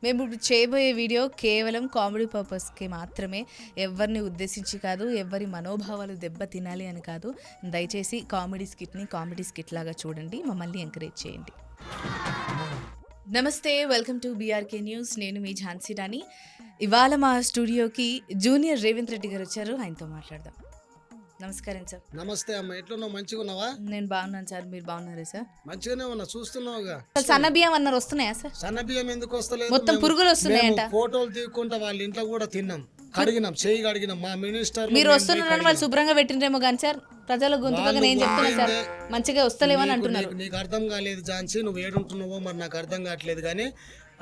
మేము ఇప్పుడు చేయబోయే వీడియో కేవలం కామెడీ పర్పస్కి మాత్రమే, ఎవరిని ఉద్దేశించి కాదు, ఎవరి మనోభావాలు దెబ్బ తినాలి అని కాదు. దయచేసి కామెడీ స్కిట్ లాగా చూడండి, మమ్మల్ని ఎంకరేజ్ చేయండి. నమస్తే, వెల్కమ్ టు బీఆర్కే న్యూస్. నేను మీ ఝాన్సీ రాణి. ఇవాళ మా స్టూడియోకి జూనియర్ రేవంత్ రెడ్డి గారు వచ్చారు, ఆయనతో మాట్లాడదాం. నమస్కారం సార్. నమస్తే అమ్మ, ఎట్లున్నావు? మంచిగా ఉన్నావా? నేను బాగున్నాను సార్, మీరు బాగున్నారా సార్? మంచిగానే ఉన్నా, చూస్తున్నావుగా. సన్న బియ్యం అన్నారు, వస్తున్నాయా సార్? సన్న బియ్యం ఎందుకు వస్తలేదు? మొత్తం పురుగులు వస్తున్నాయంట. ఫోటోలు తీయకుండా వాళ్ళ ఇంట్లో కూడా తిన్నాం, కడిగినాం, చేయి కడిగినాం. మా మినిస్టర్ మీరు వస్తున్నారని వాళ్ళు శుభ్రంగా పెట్టిండ్రేమో కానీ సార్, ప్రజల గొంతుగా నేను చెప్తున్నా సార్, మంచిగా వస్తలేమని అంటున్నారు. నీకు అర్థం కాలేదు ఝాన్సీ, నువ్వు ఏడుంటున్నావో మరి నాకు అర్థం కావట్లేదు. కానీ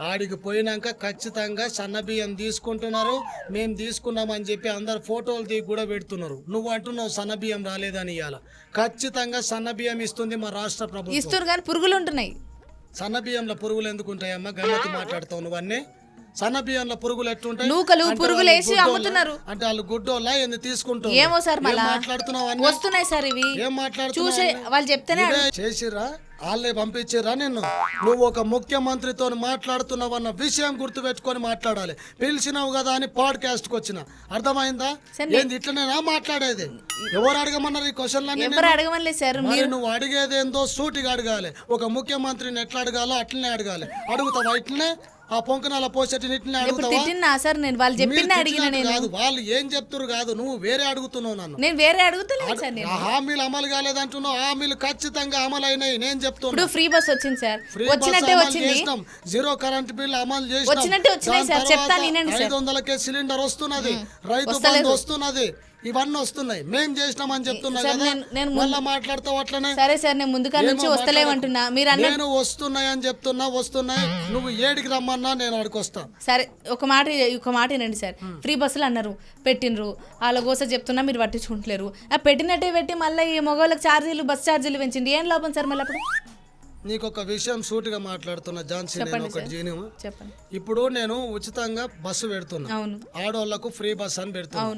ఆడికి పోయినాక ఖచ్చితంగా సన్న బియ్యం తీసుకుంటున్నారు, మేము తీసుకున్నామని చెప్పి అందరు ఫోటోలు తీసి కూడా పెడుతున్నారు. నువ్వు అంటున్నావు సన్న బియ్యం రాలేదని. ఇవాళ ఖచ్చితంగా సన్న బియ్యం ఇస్తుంది మా రాష్ట్ర ప్రభుత్వం. ఇస్తారు కానీ పురుగులు ఉంటున్నాయి. సన్న బియ్యంలో పురుగులు ఎందుకు ఉంటాయమ్మా? గమ్మతి మాట్లాడతావు నువ్వన్నీ. సన్న బియ్యంలో పురుగులు ఎట్లుంటాయి? నూకలు పురుగులు వేసి అమ్ముతున్నారు. అంటే వాళ్ళు గుడ్డోళ్ళ ఎందుకు తీసుకుంటారు? ఏమో సార్, మళ్ళీ మాట్లాడుతున్నావు, వస్తున్నాయి సార్ ఇవి. ఏం మాట్లాడుతున్నావు? చూసే వాళ్ళు చెప్తేనే చేసిర్రా, వాళ్ళే పంపించిర్రా నిన్ను? నువ్వు ఒక ముఖ్యమంత్రితో మాట్లాడుతున్నావన్న విషయం గుర్తు పెట్టుకొని మాట్లాడాలి. పిలిచినావు కదా అని పాడ్కాస్ట్కి వచ్చిన, అర్థమైందా? ఏంది ఇట్లనేనా మాట్లాడేది? ఎవరు అడగమన్నారు ఈ క్వశ్చన్లని? ఎవరు అడగమలేదు సార్. నువ్వు అడిగేది ఏందో సూటిగా అడగాలి. ఒక ముఖ్యమంత్రిని ఎట్లా అడగాలో అట్లనే అడగాలి. అడుగుతావా ఇట్లనే? ఆ పొంకనాల పోసేటి తిట్టినా సార్, నేను వాళ్ళు చెప్పింది అడిగిన. కాదు, వాళ్ళు ఏం చెప్తారు కాదు, నువ్వు వేరే అడుగుతున్నావు నన్ను. నేను వేరే అడుగుతున్నాను సార్. ఆ హామీలు అమలు కాలేదంటున్నావు, హామీలు ఖచ్చితంగా అమలు అయినాయి. నేను చెప్తున్నా, ఇప్పుడు ఫ్రీ బస్ వచ్చింది సార్, వచ్చినట్టే వచ్చింది. జీరో కరెంట్ బిల్ అమలు చేసినాం, వచ్చినట్టే వచ్చినాయి సార్. చెప్తాను వినండి సార్. 500కే సిలిండర్ వస్తున్నది, రైతు బంధు వస్తున్నది, ఇవన్నీ వస్తున్నాయి. మేం చేసినామని చెప్తున్నా కదా, మళ్ళీ మాట్లాడతావు అట్లనే. సరే సార్, నేను ముందుగా నుంచి వస్తలేమంటున్నా. మీరు నేను వస్తున్నాయి అని చెప్తున్నా, వస్తున్నాయి. నువ్వు ఏడికి రమ్మన్నా నేను అడికొస్తా. సరే, ఒక మాట వినండి సార్. ఫ్రీ బస్సులు అన్నారు, పెట్టినరు, వాళ్ళ కోసం చెప్తున్నా, మీరు పట్టించుకుంటలేరు. పెట్టినట్టే పెట్టి మళ్ళీ ఈ మగవాళ్ళకి ఛార్జీలు, బస్ ఛార్జీలు పెంచింది. ఏం లాభం సార్ మళ్ళీ అప్పుడు? నీకు ఒక విషయం సూటిగా మాట్లాడుతున్నా ఝాన్సీ, చెప్పండి. ఇప్పుడు నేను ఉచితంగా బస్సు పెడుతున్నా, ఆడోళ్లకు ఫ్రీ బస్ అని పెడుతున్నా.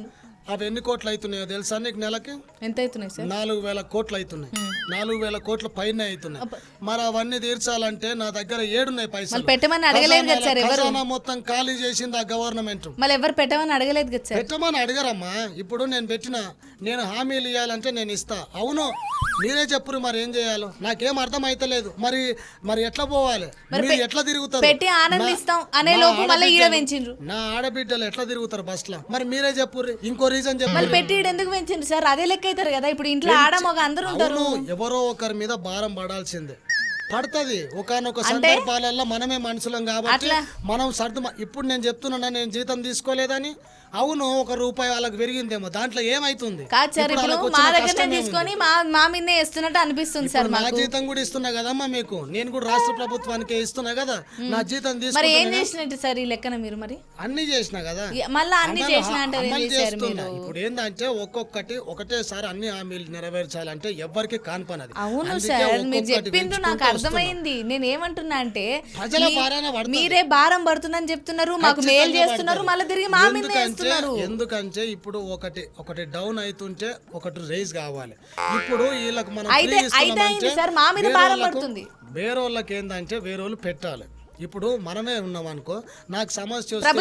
అవి ఎన్ని కోట్లు అవుతున్నాయో తెలుసా నీకు? నెలకి ఎంత అవుతున్నాయి సార్? 4,000 కోట్లు అవుతున్నాయి. 4,000 కోట్ల పైన అవుతున్నాయి. మరి అవన్నీ తీర్చాలంటే నా దగ్గర ఏడున్నాయి పైసలు. పెట్టమని అడగలేదు కదా సార్ ఎవరు? మొత్తం ఖాళీ చేసింది ఆ గవర్నమెంట్. మళ్ళీ ఎవరు పెట్టమని అడగలేదు కదా సార్? పెట్టమని అడగరమ్మా. ఇప్పుడు నేను హామీలు ఇవ్వాలంటే నేను ఇస్తా. అవును, మీరే చెప్పురు మరి ఏం చేయాలో నాకేం అర్థం అయితలేదు. మరి ఎట్లా పోవాలి? మీరు ఎట్లా తిరుగుతారు? పెట్టి ఆనందిస్తాం అనే లోపు మళ్ళీ ఈడ పెంచిండ్రు. నా ఆడబిడ్డలు ఎట్లా తిరుగుతారు బస్ లో? మరి మీరే చెప్పుర్రి. ఇంకో రీజన్ చెప్పాలి. పెట్టి ఎందుకు పెంచిండ్రు సార్? అదే లెక్క అవుతారు కదా. ఇప్పుడు ఇంట్లో ఆడ మగ అందరూ ఉంటారు. ఎవరో ఒకరి మీద భారం పడాల్సిందే, పడుతుంది. ఒకనొక సందర్భాలలో మనమే మనుషులం కాబట్టి మనం ఇప్పుడు నేను చెప్తున్నా, నేను జీతం తీసుకోలేదని. అవును, ₹1 వాళ్ళకి పెరిగిందేమో, దాంట్లో ఏమైతుంది? కాదు సార్, ఇప్పుడు మా దగ్గర తీసుకొని మా మీదే ఇస్తున్నట్టు అనిపిస్తుంది సార్. నా జీతం కూడా ఇస్తున్నా కదమ్మా మీకు, నేను కూడా రాష్ట్ర ప్రభుత్వానికి ఇస్తున్నా కదా. నా జీతం తీసుకుని మరి ఏం చేసినట్టు సార్ ఈ లెక్కన? మీరు మరి అన్ని చేసినా కదా, మళ్ళీ అన్ని చేసినా అంటే ఇప్పుడు ఏంటంటే ఒకటేసారి అన్ని హామీలు నెరవేర్చాలంటే ఎవ్వరికి కాన్పనది. అవును సార్, మీరు చెప్పిండ్రు, నాకు అర్థమైంది. నేను ఏమంటున్నా అంటే మీరే భారం పడుతుందని చెప్తున్నారు, మాకు మేలు చేస్తున్నారు, మళ్ళీ తిరిగి మా మీద. ఎందుకంటే ఇప్పుడు ఒకటి డౌన్ అవుతుంటే ఒకటి రైజ్ కావాలి. ఇప్పుడు వీళ్ళకి మనం వేరే వాళ్ళకి ఏంటంటే వేరే వాళ్ళు పెట్టాలి. ఇప్పుడు మనమే ఉన్నాం అనుకో, నాకు సమస్య వస్తే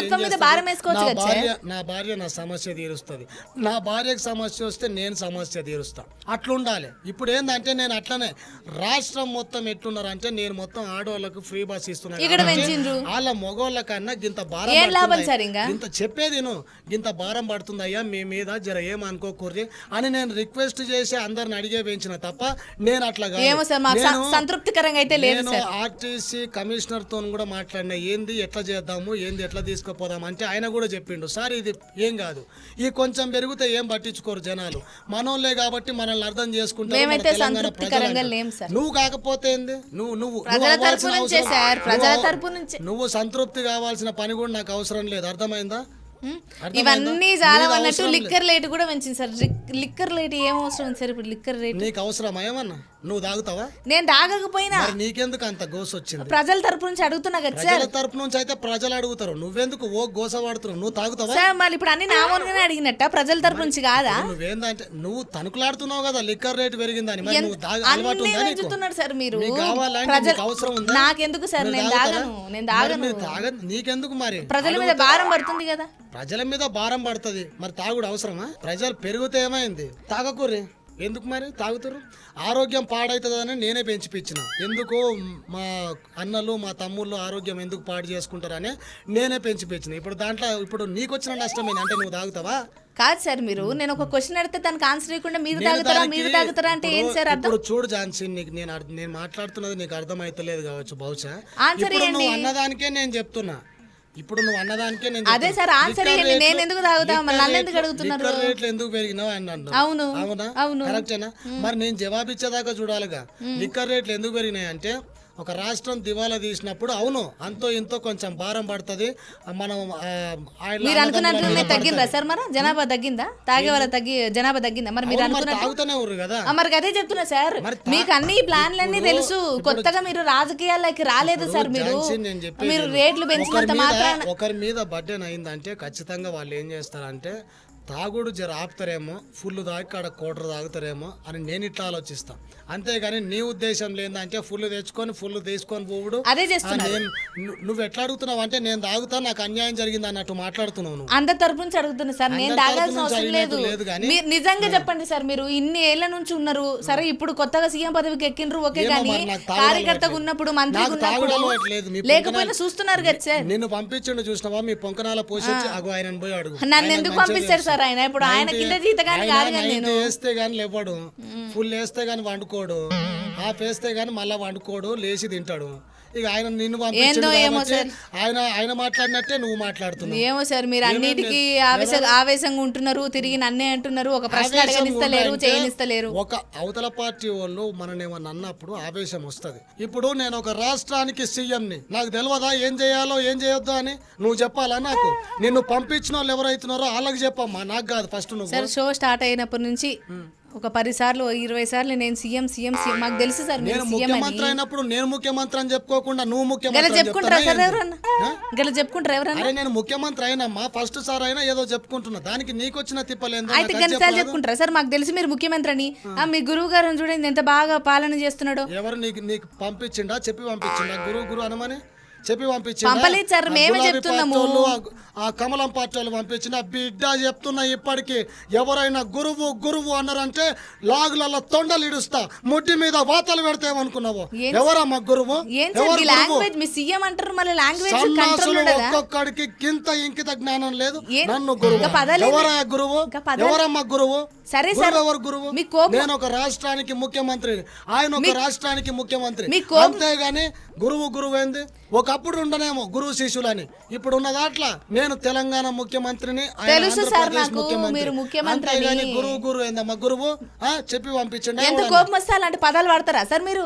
నా భార్య నా సమస్య తీరుస్తుంది, నా భార్యకు సమస్య వస్తే నేను సమస్య తీరుస్తా. అట్లుండాలి. ఇప్పుడు ఏంటంటే నేను అట్లనే రాష్ట్రం మొత్తం ఎట్లున్నారంటే, నేను మొత్తం ఆడవాళ్ళకు ఫ్రీ బస్ ఇస్తున్నాను, వాళ్ళ మగవాళ్ళ కన్నా గింత భారం, ఇంత చెప్పేది గింత భారం పడుతుంది అయ్యా మీ మీద, జర ఏమనుకోకూర్రి అని నేను రిక్వెస్ట్ చేసి అందరిని అడిగే పెంచిన తప్ప నేను అట్లా సంతృప్తికరంగా అయితే లేదు. నేను ఆర్టీసీ కమిషనర్ తో కూడా మాట్లాడినా, ఏంది ఎట్లా చేద్దాము, ఏంది ఎట్లా తీసుకుపోదాం అంటే ఆయన కూడా చెప్పిండు, సార్ ఇది ఏం కాదు, ఈ కొంచెం పెరిగితే ఏం పట్టించుకోరు జనాలు, మనోళ్ళే కాబట్టి మనల్ని అర్థం చేసుకుంటారు. నువ్వు కాకపోతే ఏంది, నువ్వు సంతృప్తి కావాల్సిన పని కూడా నాకు అవసరం లేదు, అర్థమైందా? ఇవన్నీ చాలా అన్నట్టు లిక్కర్ రేట్ కూడా పెంచింది సార్. లిక్కర్ రేట్ ఏం అవసరం సార్ ఇప్పుడు? లిక్కర్ రేట్ నీకు అవసరమా ఏమన్నా? నువ్వు తాగుతావా? నేను తాగకపోయినా మరి నీకెందుకు అంత గోస వచ్చింది? ప్రజల తరపు నుంచి అడుగుతున్నా కదా సార్. ప్రజల తరపు నుంచి అయితే ప్రజలు అడుగుతారు, నువ్వెందుకు ఓ గోస పడుతున్నావు? నువ్వు తాగుతావా సార్? మళ్ళీ ఇప్పుడు అన్ని నామూలుగానే అడిగినట్ట, ప్రజల తరపు నుంచి కాదా? నువ్వేందంటే నువ్వు తణుకులాడుతున్నావు కదా లిక్కర్ రేట్ పెరిగిందని. మరి నువ్వు అలవాటు ఉందా నీకు? పెంచుతున్నారు సార్ మీరు. నీకు కావాలంటే ప్రజల నీకు అవసరం ఉందా? నాకెందుకు సార్? మీరు నేను తాగుతారా? తాగను, నేను తాగను. మీరు నీకెందుకు మరి? ప్రజల మీద భారం పడుతుంది కదా. ప్రజల మీద భారం పడుతుంది, మరి తాగుడు అవసరమా? ప్రజలు పెరిగితే ఏమైంది? తాగకూరి ఎందుకు మరి తాగుతారు? ఆరోగ్యం పాడవుతుందని నేనే పెంచిపించిన. ఎందుకు మా అన్నలు మా తమ్ముళ్ళు ఆరోగ్యం ఎందుకు పాడు చేసుకుంటారని నేనే పెంచిపించిన. ఇప్పుడు నీకు వచ్చిన నష్టమేంది అంటే నువ్వు తాగుతావా? కాదు సార్, మీరు నేను ఒక క్వశ్చన్ అడిగితే దానికి ఆన్సర్ ఇవ్వకుండా మీరు తాగుతారా అంటే ఏం సార్ అర్థం? ఇప్పుడు చూడు ఝాన్సీ, నీకు నేను మాట్లాడుతున్నది నీకు అర్థమైతలేదు కావచ్చు బహుశా. ఆన్సర్ ఇప్పుడు నువ్వు అన్నదానికే నేను చెప్తున్నా. ఇప్పుడు నువ్వు అన్నదానికే నేను అదే సార్ ఆన్సర్ ఇవ్వండి. నేను ఎందుకు తాగుతా? నన్ను ఎందుకు అడుగుతున్నారు? లిక్కర్ రేట్లు ఎందుకు పెరిగినావు అని అన్నావు. అవును అవునా? అవును. కరెక్టేనా? మరి నేను జవాబిచ్చేదాకా చూడాలిగా. లిక్కర్ రేట్లు ఎందుకు పెరిగినాయి అంటే ఒక రాష్ట్రం దివాలా తీసినప్పుడు అవును అంతో ఇంతో కొంచెం భారం పడుతుంది. మనం మీరు అనుకున్నట్టు తగ్గిందా సార్? మరి జనాభా తగ్గిందా? తాగే వాళ్ళ జనాభా తగ్గిందా? మరి మీరు అనుకున్నట్టు తాగుతూనే ఊరు కదా. మరి అదే చెప్తున్నా సార్. మీకు అన్ని ప్లాన్లన్నీ తెలుసు. కొత్తగా మీరు రాజకీయాల్లోకి రాలేదు సార్. మీరు రేట్లు పెంచినంత మాత్రాన ఒకరి మీద బర్డెన్ అయిందంటే ఖచ్చితంగా వాళ్ళు ఏం చేస్తారంటే తాగుడు జర ఆపుతారేమో, ఫుల్ తాగి కాడ కోటర్ తాగుతారేమో అని నేను ఇట్లా ఆలోచిస్తాను. అంతేగాని నీ ఉద్దేశం లేదంటే ఫుల్ తెచ్చుకొని ఫుల్ తీసుకొని పోవుడు. అదే చేస్తున్నా. నువ్వు ఎట్లా అడుగుతున్నావు అంటే నేను తాగుతా నాకు అన్యాయం జరిగింది అన్నట్టు మాట్లాడుతున్నావు. అందరి తరపు నుంచి అడుగుతున్నా సార్. నేను తాగాల్సిన అవసరం లేదు. మీరు నిజంగా చెప్పండి సార్. మీరు ఇన్ని ఏళ్ల నుంచి ఉన్నారు సరే, ఇప్పుడు కొత్తగా సీఎం పదవికి ఎక్కిండ్రు ఓకే, కానీ కార్యకర్తగా ఉన్నప్పుడు మంత్రిగా ఉన్నప్పుడు లేకపోయినా చూస్తున్నారు కదా సార్. నిన్ను పంపించండు చూసినావా? మీ పొంకనాల పోషించి అగో ఆయన పోయి అడుగు. నన్ను ఎందుకు పంపిస్తారు సార్? ఆయన ఇప్పుడు ఆయన కింద జీతగాని కాదు కదా. నేను వేస్తే గాని లేవాడు, ఫుల్ వేస్తే గాని వండుకోడు, హాఫ్ వేస్తే గాని మళ్ళా వండుకోడు, లేచి తింటాడు. ఇక ఆయన నిన్ను పంపించాడు, ఆయన మాట్లాడినట్టే నువ్వు మాట్లాడుతున్నావు. ఏమో సార్, మీరు అన్నిటికీ ఆవేశంగా ఉంటున్నారు, తిరిగి నన్నే అంటున్నారు. ఒక ప్రశ్న అడగనిస్తలేరు, చేయనిస్తలేరు. ఒక అవతల పార్టీ వాళ్ళు మనని ఏమన్నా అన్నప్పుడు ఆవేశం వస్తుంది. ఇప్పుడు నేను ఒక రాష్ట్రానికి సీఎంని, నాకు తెలియదా ఏం చేయాలో ఏం చేయొద్దు అని? నువ్వు చెప్పాలా నాకు? నిన్ను పంపించిన వాళ్ళు ఎవరైతున్నారో వాళ్ళకి చెప్పమ్మా, నాకు కాదు. ఫస్ట్ నువ్వు సార్ షో స్టార్ట్ అయినప్పటి నుంచి ఒక 10 సార్లు 20 సార్లు నేను సీఎం మాకు తెలుసు సార్. నేను ముఖ్యమంత్రి అయినప్పుడు నేను ముఖ్యమంత్రి అని చెప్పుకోకుండా నువ్వు ముఖ్యమంత్రి చెప్పుకుంటారా సార్? ఎవరన్నా చెప్పుకుంటారా ఎవరన్నా? అరే నేను ముఖ్యమంత్రి అయినమ్మా, ఫస్ట్ సార్ అయినా ఏదో చెప్పుకుంటున్నా, దానికి నీకు వచ్చిన తిప్పలేదు. అయితే గణసార్లు చెప్పుకుంటారా సార్? మాకు తెలుసు మీరు ముఖ్యమంత్రి అని. మీ గురువు గారు చూడండి ఎంత బాగా పాలన చేస్తున్నాడు. ఎవరు నీకు పంపించిండా? చెప్పి పంపించిండా? గురువు అనమని చెప్పి పంపించిండు. ఆ కమలం పార్టీ వాళ్ళు పంపించిన బిడ్డ చెప్తున్నా, ఇప్పటికి ఎవరైనా గురువు అన్నారంటే లాగులలో తొండలు ఇడుస్తా, ముడ్డి మీద వాతలు పెడతామనుకున్నావు. ఎవరమ్మా గురువు? ఒక్కొక్కడికి గింత ఇంకిత జ్ఞానం లేదు. నన్ను గురువు ఎవరా? గురువు ఎవరమ్మా? గురువు సరే సార్, ఎవరు గురువు? నేను ఒక రాష్ట్రానికి ముఖ్యమంత్రి, ఆయన ఒక రాష్ట్రానికి ముఖ్యమంత్రి. అంతేగాని గురువు ఏంది? ఒకప్పుడు ఉండనేమో గురువు శిష్యులని, ఇప్పుడు ఉన్న దాంట్లో నేను తెలంగాణ ముఖ్యమంత్రిని, గురువు ఏందమ్మా? గురువు చెప్పి పంపించండి. ఎంత కోపం వస్తే అలాంటి పదాలు వాడతారా సార్ మీరు?